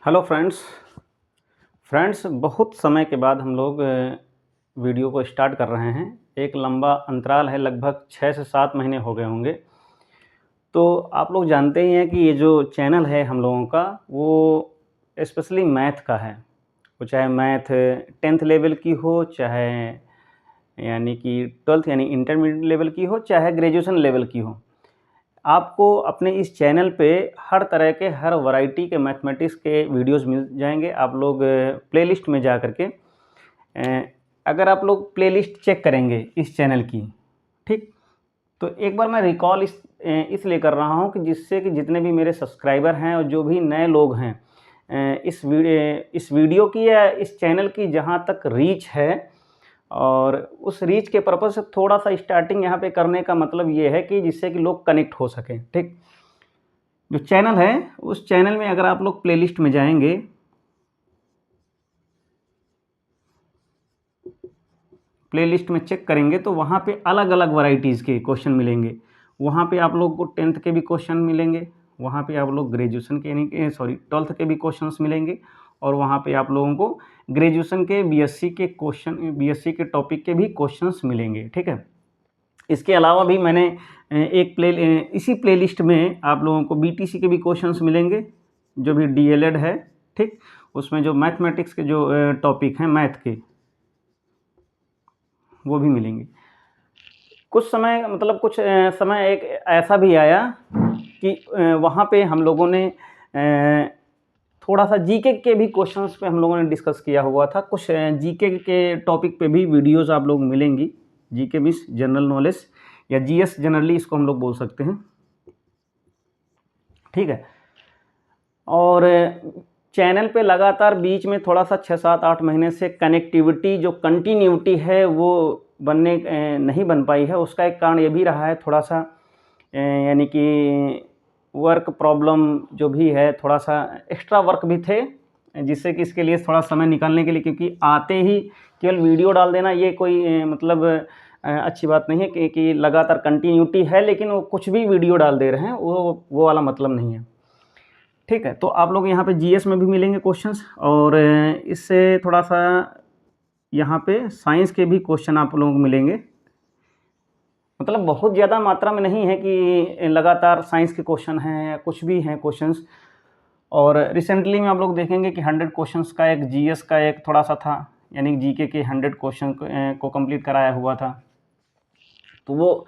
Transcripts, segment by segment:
Hello friends बहुत समय के बाद हम लोग वीडियो को स्टार्ट कर रहे हैं। एक लंबा अंतराल है, लगभग 6 से 7 महीने हो गए होंगे। तो आप लोग जानते ही हैं कि ये जो चैनल है हम लोगों का, वो स्पेशली मैथ का है। वो चाहे मैथ 10th लेवल की हो, चाहे यानी कि 12th यानी इंटरमीडिएट लेवल की हो, चाहे ग्रेजुएशन लेवल की हो। आपको अपने इस चैनल पे हर तरह के, हर वैरायटी के मैथमेटिक्स के वीडियोस मिल जाएंगे। आप लोग प्लेलिस्ट में जा कर के अगर आप लोग प्लेलिस्ट चेक करेंगे इस चैनल की, ठीक, तो एक बार मैं रिकॉल इसलिए कर रहा हूँ कि जिससे कि जितने भी मेरे सब्सक्राइबर हैं और जो भी नए लोग हैं, इस वीडियो की या इस चैनल की जहाँ तक रीच है, और उस रीच के पर्पज़ से थोड़ा सा स्टार्टिंग यहाँ पे करने का मतलब ये है कि जिससे कि लोग कनेक्ट हो सकें। ठीक, जो चैनल है उस चैनल में अगर आप लोग प्लेलिस्ट में जाएंगे, प्लेलिस्ट में चेक करेंगे तो वहाँ पे अलग अलग वैरायटीज़ के क्वेश्चन मिलेंगे। वहाँ पे आप लोग को 10th के भी क्वेश्चन मिलेंगे, वहाँ पे आप लोग ग्रेजुएशन के यानी 12th के भी क्वेश्चंस मिलेंगे, और वहाँ पे आप लोगों को ग्रेजुएशन के बीएससी के क्वेश्चन, बीएससी के टॉपिक के भी क्वेश्चंस मिलेंगे। ठीक है, इसके अलावा भी मैंने इसी प्लेलिस्ट में आप लोगों को बीटीसी के भी क्वेश्चंस मिलेंगे, जो भी डीएलएड है। ठीक, उसमें जो मैथमेटिक्स के जो टॉपिक हैं मैथ के, वो भी मिलेंगे। कुछ समय मतलब कुछ समय एक ऐसा भी आया कि वहाँ पे हम लोगों ने थोड़ा सा जीके के भी क्वेश्चंस पे हम लोगों ने डिस्कस किया हुआ था। कुछ जीके के टॉपिक पे भी वीडियोस आप लोग मिलेंगी। जीके मीन्स जनरल नॉलेज या जीएस जनरली इसको हम लोग बोल सकते हैं। ठीक है, और चैनल पे लगातार बीच में थोड़ा सा 6, 7, 8 महीने से कनेक्टिविटी, जो कंटिन्यूटी है वो नहीं बन पाई है। उसका एक कारण ये भी रहा है थोड़ा सा, यानी कि वर्क प्रॉब्लम जो भी है, थोड़ा सा एक्स्ट्रा वर्क भी थे, जिससे कि इसके लिए थोड़ा समय निकालने के लिए, क्योंकि आते ही केवल वीडियो डाल देना ये कोई मतलब अच्छी बात नहीं है कि लगातार कंटिन्यूटी है लेकिन वो कुछ भी वीडियो डाल दे रहे हैं, वो वाला मतलब नहीं है। ठीक है, तो आप लोग यहाँ पे जीएस में भी मिलेंगे क्वेश्चंस, और इससे थोड़ा सा यहाँ पे साइंस के भी क्वेश्चन आप लोगों को मिलेंगे। मतलब बहुत ज़्यादा मात्रा में नहीं है कि लगातार साइंस के क्वेश्चन हैं या कुछ भी हैं क्वेश्चंस। और रिसेंटली में आप लोग देखेंगे कि 100 क्वेश्चंस का एक जीएस का एक थोड़ा सा था, यानी जीके के 100 क्वेश्चन को कंप्लीट कराया हुआ था। तो वो,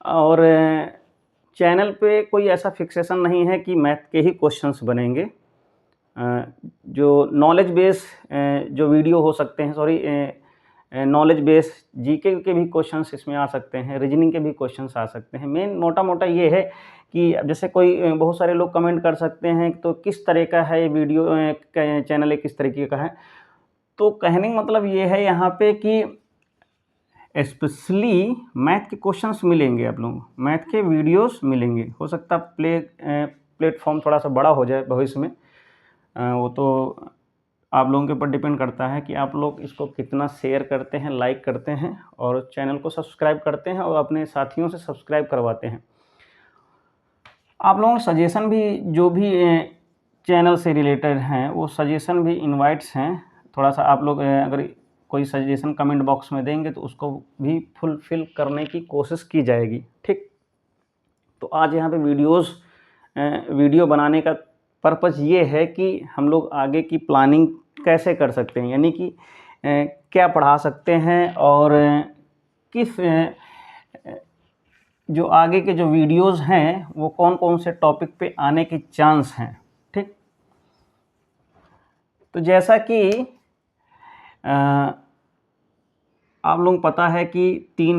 और चैनल पे कोई ऐसा फिक्सेशन नहीं है कि मैथ के ही क्वेश्चंस बनेंगे। जो नॉलेज बेस जो वीडियो हो सकते हैं, सॉरी, नॉलेज बेस जीके के भी क्वेश्चंस इसमें आ सकते हैं, रीजनिंग के भी क्वेश्चंस आ सकते हैं। मेन मोटा मोटा ये है कि जैसे कोई बहुत सारे लोग कमेंट कर सकते हैं तो किस तरह का है ये वीडियो, चैनल है किस तरीके का है। तो कहने का मतलब ये है यहाँ पे कि स्पेशली मैथ के क्वेश्चंस मिलेंगे, आप लोगों को मैथ के वीडियोस मिलेंगे। हो सकता है प्लेटफॉर्म थोड़ा सा बड़ा हो जाए भविष्य में, वो तो आप लोगों के ऊपर डिपेंड करता है कि आप लोग इसको कितना शेयर करते हैं, लाइक करते हैं, और चैनल को सब्सक्राइब करते हैं और अपने साथियों से सब्सक्राइब करवाते हैं। आप लोगों के सजेशन भी, जो भी चैनल से रिलेटेड हैं, वो सजेशन भी इनवाइट्स हैं। थोड़ा सा आप लोग अगर कोई सजेशन कमेंट बॉक्स में देंगे तो उसको भी फुलफ़िल करने की कोशिश की जाएगी। ठीक, तो आज यहाँ पे वीडियो बनाने का पर्पज़ ये है कि हम लोग आगे की प्लानिंग कैसे कर सकते हैं, यानी कि क्या पढ़ा सकते हैं, और किस जो आगे के जो वीडियोज़ हैं वो कौन कौन से टॉपिक पे आने के चांस हैं। ठीक, तो जैसा कि आप लोगों को पता है कि 3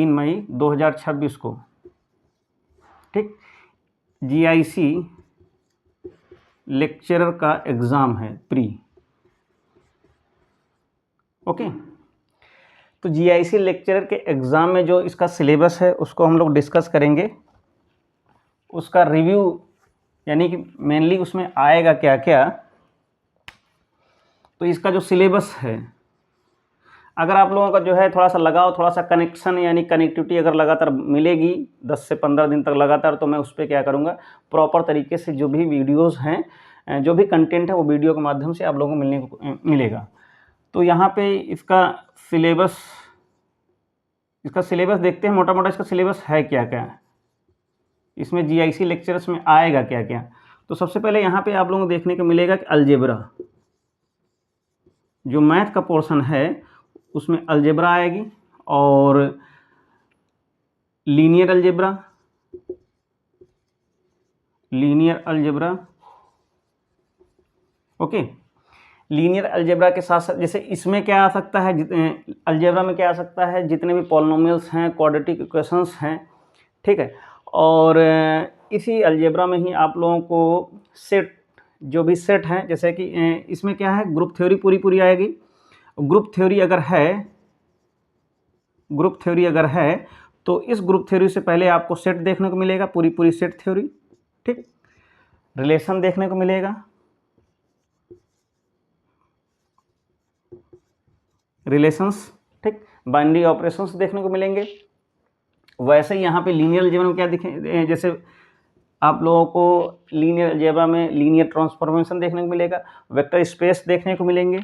मई 2026 को, ठीक, जीआईसी लेक्चरर का एग्ज़ाम है प्री। ओके, तो जीआईसी लेक्चरर के एग्ज़ाम में जो इसका सिलेबस है उसको हम लोग डिस्कस करेंगे, उसका रिव्यू, यानी कि मेनली उसमें आएगा क्या क्या। तो इसका जो सिलेबस है, अगर आप लोगों का जो है थोड़ा सा लगाव, थोड़ा सा कनेक्शन यानी कनेक्टिविटी अगर लगातार मिलेगी 10 से 15 दिन तक लगातार, तो मैं उस पर क्या करूँगा, प्रॉपर तरीके से जो भी वीडियोज़ हैं, जो भी कंटेंट है वो वीडियो के माध्यम से आप लोगों को मिलेगा। तो यहाँ पे इसका सिलेबस देखते हैं, मोटा मोटा इसका सिलेबस है क्या क्या, इसमें GIC लेक्चर्स में आएगा क्या क्या। तो सबसे पहले यहाँ पे आप लोगों को देखने को मिलेगा कि अलजेब्रा, जो मैथ का पोर्शन है उसमें अलजेब्रा आएगी, और linear algebra, okay. Linear algebra के साथ साथ जैसे इसमें क्या आ सकता है, अलजेब्रा में क्या आ सकता है, जितने भी पॉलिनोमियल्स हैं, क्वाड्रेटिक इक्वेशंस हैं, ठीक है। और इसी अलजेब्रा में ही आप लोगों को सेट, जो भी सेट हैं, जैसे कि इसमें क्या है, ग्रुप थ्योरी पूरी आएगी। ग्रुप थ्योरी अगर है तो इस ग्रुप थ्योरी से पहले आपको सेट देखने को मिलेगा, पूरी सेट थ्योरी, ठीक। रिलेशन देखने को मिलेगा, रिलेशंस, ठीक। बाइनरी ऑपरेशंस देखने को मिलेंगे। वैसे ही यहाँ पे लीनियर अलजेब्रा में क्या दिखे, जैसे आप लोगों को लीनियर अलजेब्रा में लीनियर ट्रांसफॉर्मेशन देखने को मिलेगा, वेक्टर स्पेस देखने को मिलेंगे,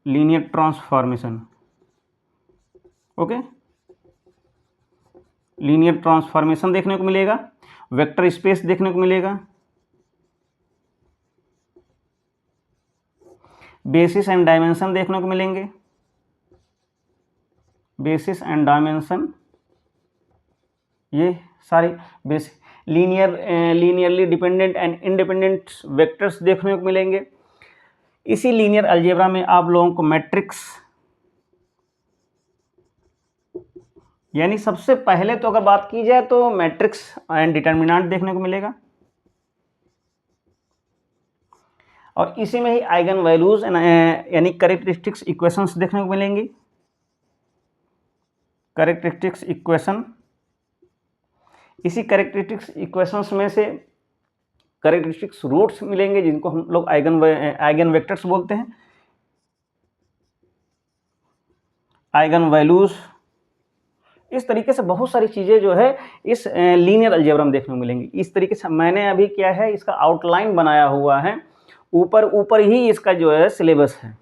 linear transformation, okay. Linear transformation देखने को मिलेगा, वेक्टर स्पेस देखने को मिलेगा, बेसिस एंड डायमेंशन देखने को मिलेंगे, बेसिस एंड डायमेंशन, ये सारी basic linearly dependent and independent vectors देखने को मिलेंगे। इसी लीनियर अलजेब्रा में आप लोगों को मैट्रिक्स, यानी सबसे पहले तो अगर बात की जाए तो मैट्रिक्स एंड डिटर्मिनेंट देखने को मिलेगा, और इसी में ही आइगन वैल्यूज यानी कैरेक्टरिस्टिक्स इक्वेशंस देखने को मिलेंगी, कैरेक्टरिस्टिक्स इक्वेशन। इसी कैरेक्टरिस्टिक्स इक्वेशंस में से कैरेक्टरिस्टिक्स रूट्स मिलेंगे, जिनको हम लोग आइगन वेक्टर्स बोलते हैं, आइगन वैल्यूज। इस तरीके से बहुत सारी चीज़ें जो है इस लीनियर अलजेब्रा में देखने को मिलेंगी। इस तरीके से मैंने अभी क्या है, इसका आउटलाइन बनाया हुआ है, ऊपर ही इसका जो है सिलेबस है।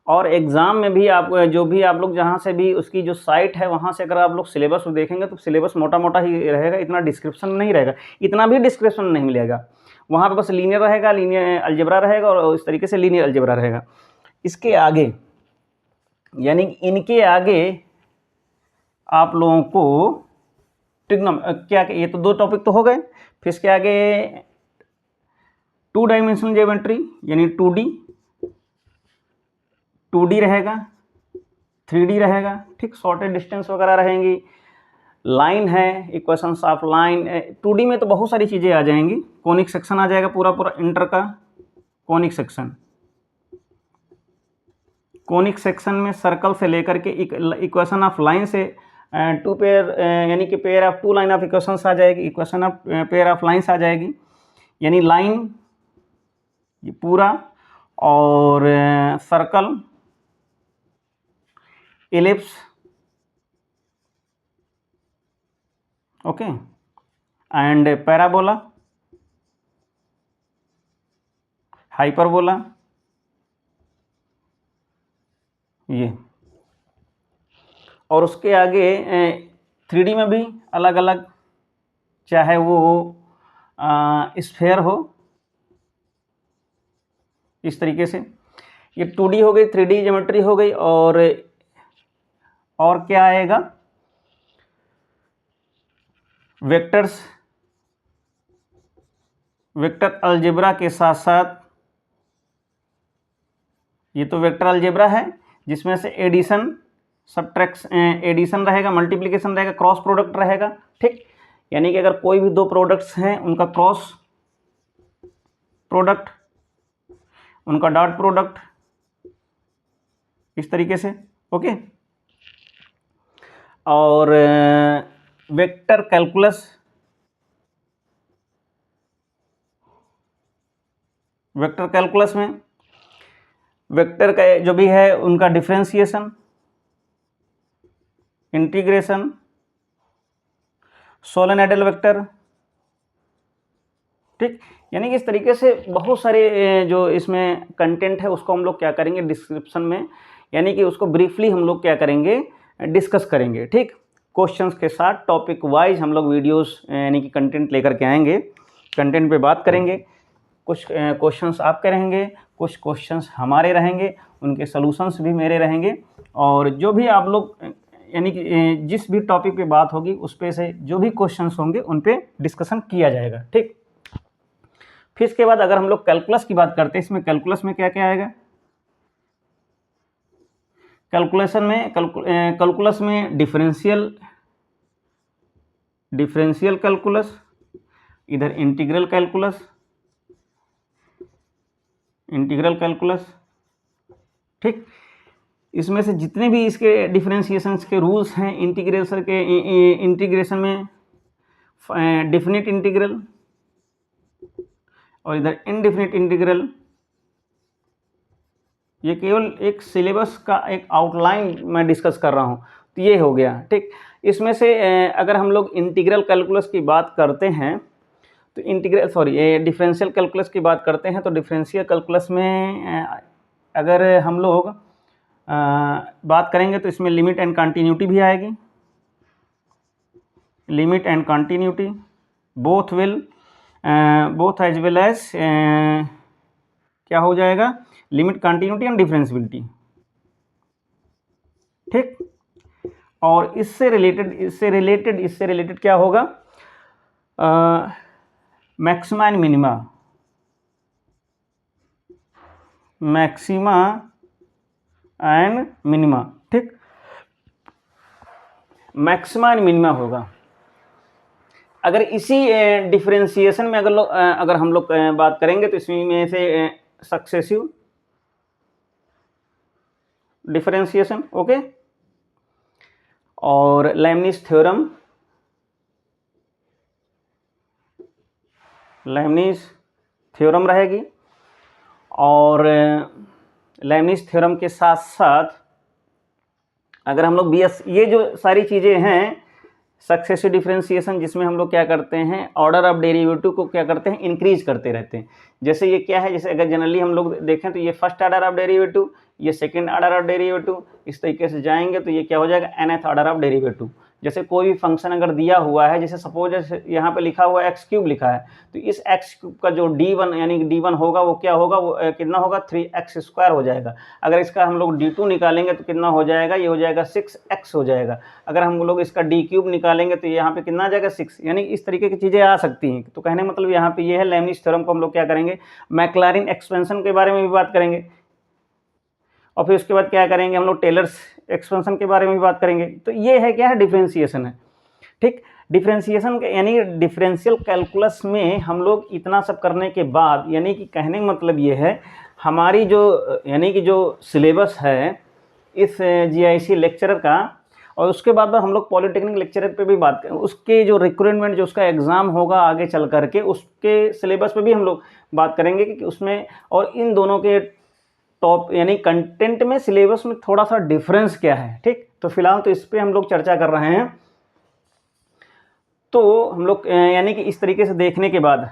और एग्ज़ाम में भी आप जो भी आप लोग जहाँ से भी उसकी जो साइट है वहाँ से अगर आप लोग सिलेबस को देखेंगे तो सिलेबस मोटा ही रहेगा, इतना डिस्क्रिप्शन नहीं रहेगा, इतना भी डिस्क्रिप्शन नहीं मिलेगा। वहाँ पे बस लीनियर रहेगा, लीनियर अलजेब्रा रहेगा, और इस तरीके से लीनियर अलजेब्रा रहेगा। इसके आगे यानी इनके आगे आप लोगों को क्या, ये तो 2 टॉपिक तो हो गए। फिर इसके आगे 2 डायमेंशनल ज्योमेट्री यानी 2D रहेगा, 3D रहेगा, ठीक। शॉर्टेड डिस्टेंस वगैरह रहेंगी, लाइन है, इक्वेशंस ऑफ लाइन। 2D में तो बहुत सारी चीज़ें आ जाएंगी, कॉनिक सेक्शन आ जाएगा, पूरा इंटर का कॉनिक सेक्शन। कॉनिक सेक्शन में सर्कल से लेकर के इक्वेशन ऑफ लाइन से 2 पेयर यानी कि pair of 2 line of equations आ जाएगी, equation of pair of lines आ जाएगी, यानी लाइन ये पूरा, और circle, ellipse, okay, and parabola, hyperbola, ये। और उसके आगे 3D में भी अलग अलग, चाहे वो स्फेयर हो, इस तरीके से। ये 2D हो गई, 3D ज्योमेट्री हो गई, और क्या आएगा, वेक्टर्स, वेक्टर अलजेब्रा के साथ साथ ये तो वेक्टर अलजेब्रा है, जिसमें से एडिशन, सब्ट्रैक्शन, एडिशन रहेगा, मल्टीप्लिकेशन रहेगा, क्रॉस प्रोडक्ट रहेगा, ठीक। यानी कि अगर कोई भी 2 प्रोडक्ट्स हैं उनका क्रॉस प्रोडक्ट, उनका डॉट प्रोडक्ट, इस तरीके से, ओके। और वेक्टर कैलकुलस, वेक्टर कैलकुलस में वेक्टर का जो भी है उनका डिफरेंशिएशन, इंटीग्रेशन, सोलेनोइडल वेक्टर, ठीक। यानी कि इस तरीके से बहुत सारे जो इसमें कंटेंट है उसको हम लोग क्या करेंगे डिस्क्रिप्शन में, यानी कि उसको ब्रीफली हम लोग क्या करेंगे डिस्कस करेंगे, ठीक। क्वेश्चंस के साथ टॉपिक वाइज हम लोग वीडियोस यानी कि कंटेंट लेकर के आएंगे, कंटेंट पे बात करेंगे। कुछ क्वेश्चंस आपके रहेंगे, कुछ क्वेश्चंस हमारे रहेंगे, उनके सॉल्यूशंस भी मेरे रहेंगे, और जो भी आप लोग यानी कि जिस भी टॉपिक पे बात होगी उस पे से जो भी क्वेश्चंस होंगे उन पे डिस्कशन किया जाएगा, ठीक। फिर इसके बाद अगर हम लोग कैलकुलस की बात करते हैं, इसमें कैलकुलस में क्या क्या आएगा? कैलकुलस में डिफरेंशियल कैलकुलस, इधर इंटीग्रल कैलकुलस, ठीक। इसमें से जितने भी इसके डिफरेंशिएशंस के रूल्स हैं, इंटीग्रेशन में डेफिनेट इंटीग्रल और इधर इनडेफिनेट इंटीग्रल, ये केवल एक सिलेबस का एक आउटलाइन मैं डिस्कस कर रहा हूँ, तो ये हो गया, ठीक। इसमें से अगर हम लोग इंटीग्रल कैलकुलस की बात करते हैं तो डिफरेंशियल कैलकुलस की बात करते हैं तो डिफरेंशियल कैलकुलस में अगर हम लोग बात करेंगे तो इसमें लिमिट एंड कंटिन्यूटी भी आएगी, limit and continuity both as well as क्या हो जाएगा, लिमिट कंटिन्यूटी एंड डिफरेंशियबिलिटी, ठीक। और इससे रिलेटेड क्या होगा, मैक्सिमा एंड मिनिमा, ठीक। मैक्सिमा एंड मिनिमा होगा। अगर इसी डिफरेंशिएशन में अगर हम लोग बात करेंगे तो इसमें से सक्सेसिव डिफरेंशिएशन, ओके, और लेibniz थ्योरम रहेगी, और लेibniz थ्योरम के साथ साथ अगर हम लोग ये जो सारी चीज़ें हैं, सक्सेसिव डिफरेंशिएशन जिसमें हम लोग क्या करते हैं, ऑर्डर ऑफ डेरिवेटिव को क्या करते हैं, इंक्रीज करते रहते हैं। जैसे ये क्या है, जैसे अगर जनरली हम लोग देखें तो ये फर्स्ट ऑर्डर ऑफ डेरिवेटिव, ये सेकंड ऑर्डर ऑफ डेरिवेटिव, इस तरीके से जाएंगे तो ये क्या हो जाएगा, nth ऑर्डर ऑफ डेरिवेटिव। जैसे कोई भी फंक्शन अगर दिया हुआ है, जैसे सपोज यहाँ पे लिखा हुआ है x³ लिखा है, तो इस x³ का जो d1 यानी d1 होगा वो क्या होगा, वो कितना होगा, 3x² हो जाएगा। अगर इसका हम लोग d2 निकालेंगे तो कितना हो जाएगा, ये हो जाएगा 6x हो जाएगा। अगर हम लोग इसका d³ निकालेंगे तो यहाँ पे कितना आ जाएगा, 6। यानी इस तरीके की चीज़ें आ सकती हैं। तो कहने मतलब यहाँ पे ये है, लेibniz थ्योरम को हम लोग क्या करेंगे, मैक्लॉरिन एक्सपेंशन के बारे में भी बात करेंगे, और फिर उसके बाद क्या करेंगे हम लोग, टेलर्स एक्सपेंशन के बारे में भी बात करेंगे। तो ये है क्या है, डिफरेंशिएशन है, ठीक। डिफरेंशिएशन यानी डिफरेंशियल कैलकुलस में हम लोग इतना सब करने के बाद, यानी कि कहने का मतलब ये है, हमारी जो यानी कि जो सिलेबस है इस GIC लेक्चरर का, और उसके बाद हम लोग पॉलिटेक्निक लेक्चरर पे भी बात करें, उसके जो रिक्रूटमेंट जो उसका एग्ज़ाम होगा आगे चल करके, उसके सिलेबस पे भी हम लोग बात करेंगे कि उसमें, और इन दोनों के टॉप यानी कंटेंट में, सिलेबस में थोड़ा सा डिफरेंस क्या है, ठीक। तो फिलहाल तो इस पर हम लोग चर्चा कर रहे हैं। तो हम लोग यानी कि इस तरीके से देखने के बाद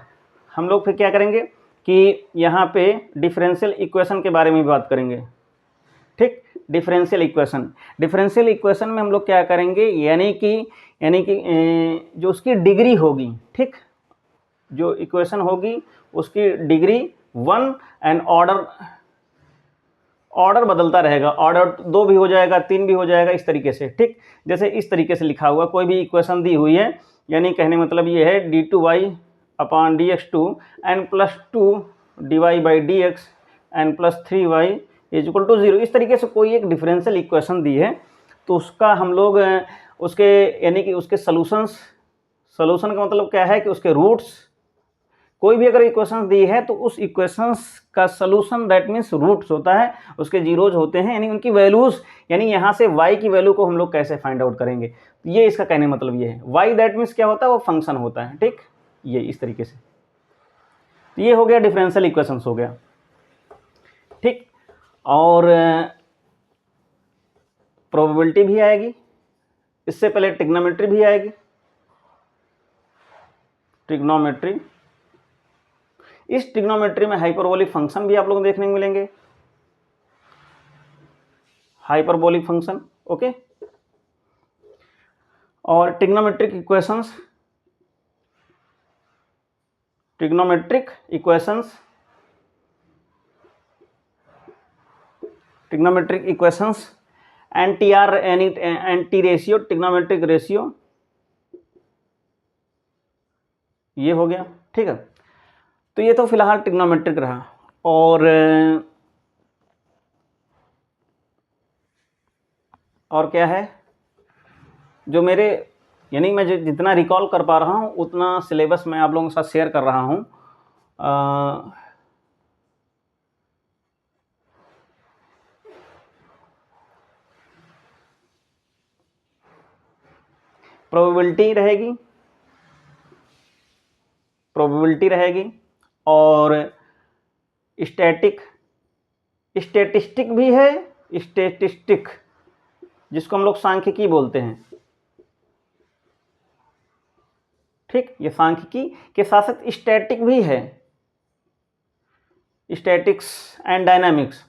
हम लोग फिर क्या करेंगे कि यहाँ पे डिफरेंशियल इक्वेशन के बारे में भी बात करेंगे, ठीक। डिफरेंशियल इक्वेशन में हम लोग क्या करेंगे, यानी कि जो उसकी डिग्री होगी, ठीक, जो इक्वेशन होगी उसकी डिग्री 1 एंड ऑर्डर बदलता रहेगा, ऑर्डर 2 भी हो जाएगा, 3 भी हो जाएगा, इस तरीके से, ठीक। जैसे इस तरीके से लिखा हुआ कोई भी इक्वेशन दी हुई है, यानी कहने मतलब ये है d2y/dx2 n+2 dy/dx n+3y = 0। इस तरीके से कोई एक डिफरेंशियल इक्वेशन दी है तो उसका हम लोग उसके यानी कि उसके सॉल्यूशन का मतलब क्या है कि उसके रूट्स, कोई भी अगर इक्वेशन दी है तो उस इक्वेशंस का सॉल्यूशन दैट मीन्स रूट्स होता है, उसके जीरोज होते हैं, यानी उनकी वैल्यूज, यानी यहाँ से y की वैल्यू को हम लोग कैसे फाइंड आउट करेंगे, ये इसका कहने मतलब ये है। y दैट मीन्स क्या होता है, वो फंक्शन होता है, ठीक। ये इस तरीके से, तो ये हो गया डिफरेंशियल इक्वेशंस हो गया, ठीक। और प्रोबेबिलिटी भी आएगी, इससे पहले ट्रिग्नोमेट्री भी आएगी, ट्रिग्नोमेट्री। इस ट्रिग्नोमेट्री में हाइपरबोलिक फंक्शन भी आप लोगों को देखने को मिलेंगे, हाइपरबोलिक फंक्शन, ओके। और trigonometric equations, trigonometric equations, trigonometric equations, NTR anti ratio, trigonometric ratio, ये हो गया, ठीक है। तो ये तो फिलहाल ट्रिग्नोमेट्रिक रहा। और क्या है जो मेरे, यानी मैं जितना रिकॉल कर पा रहा हूँ उतना सिलेबस मैं आप लोगों के साथ शेयर कर रहा हूँ। प्रोबेबिलिटी रहेगी, प्रोबेबिलिटी रहेगी, और स्टैटिस्टिक भी है, स्टैटिस्टिक जिसको हम लोग सांख्यिकी बोलते हैं, ठीक। ये सांख्यिकी के साथ साथ स्टैटिक भी है, स्टैटिक्स एंड डायनामिक्स,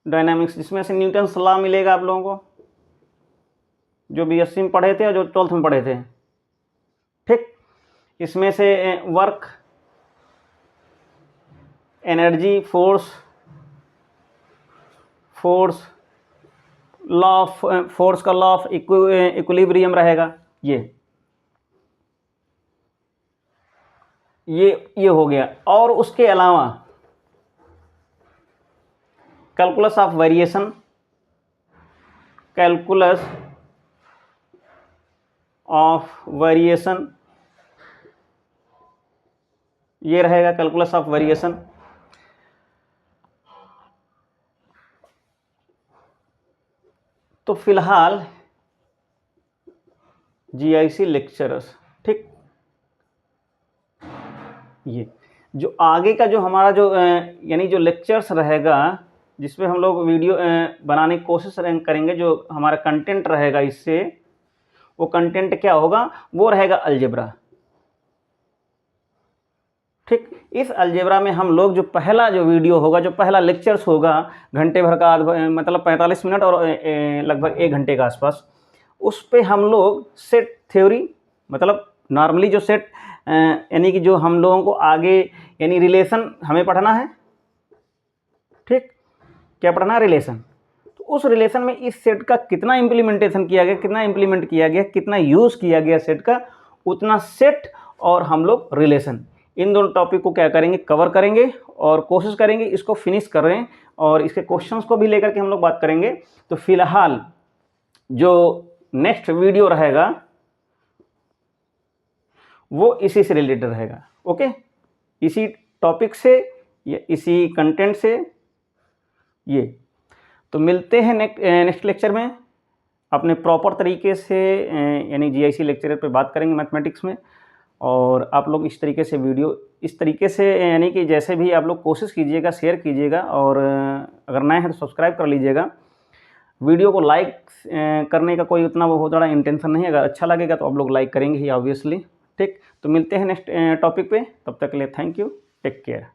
डायनामिक्स जिसमें से न्यूटन लॉ मिलेगा आप लोगों को, जो बीएससी में पढ़े थे और जो 12th में पढ़े थे, ठीक। इसमें से work, energy, force law of force का लॉ ऑफ इक्विलिब्रियम रहेगा, ये हो गया। और उसके अलावा calculus of variation, calculus of variation, ये रहेगा कैलकुलस ऑफ वेरिएशन। तो फिलहाल जीआईसी लेक्चरर्स, ठीक। ये जो आगे का जो हमारा जो यानी जो लेक्चर्स रहेगा जिसमें हम लोग वीडियो बनाने की कोशिश करेंगे, जो हमारा कंटेंट रहेगा इससे, वो कंटेंट क्या होगा, वो रहेगा अलजेब्रा, ठीक। इस अलजेब्रा में हम लोग जो पहला जो वीडियो होगा, जो पहला लेक्चर्स होगा, घंटे भर का, मतलब 45 मिनट और लगभग 1 घंटे के आसपास, उस पे हम लोग सेट थ्योरी, मतलब नॉर्मली जो सेट यानी कि जो हम लोगों को आगे यानी रिलेशन हमें पढ़ना है, ठीक। क्या पढ़ना है, रिलेशन। तो उस रिलेशन में इस सेट का कितना इम्प्लीमेंटेशन किया गया, कितना इम्प्लीमेंट किया गया, कितना यूज़ किया गया सेट का, उतना सेट और हम लोग रिलेशन, इन दोनों टॉपिक को क्या करेंगे, कवर करेंगे और कोशिश करेंगे इसको फिनिश करें, और इसके क्वेश्चंस को भी लेकर के हम लोग बात करेंगे। तो फिलहाल जो नेक्स्ट वीडियो रहेगा वो इसी से रिलेटेड रहेगा, ओके, इसी टॉपिक से या इसी कंटेंट से। ये तो मिलते हैं नेक्स्ट लेक्चर में, अपने प्रॉपर तरीके से यानी जीआईसी लेक्चर पे बात करेंगे मैथमेटिक्स में। और आप लोग इस तरीके से वीडियो, इस तरीके से यानी कि जैसे भी आप लोग कोशिश कीजिएगा, शेयर कीजिएगा, और अगर नए हैं तो सब्सक्राइब कर लीजिएगा। वीडियो को लाइक करने का कोई उतना बहुत बड़ा इंटेंशन नहीं है, अगर अच्छा लगेगा तो आप लोग लाइक करेंगे ही ऑब्वियसली, ठीक। तो मिलते हैं नेक्स्ट टॉपिक पे, तब तक के लिए थैंक यू, टेक केयर।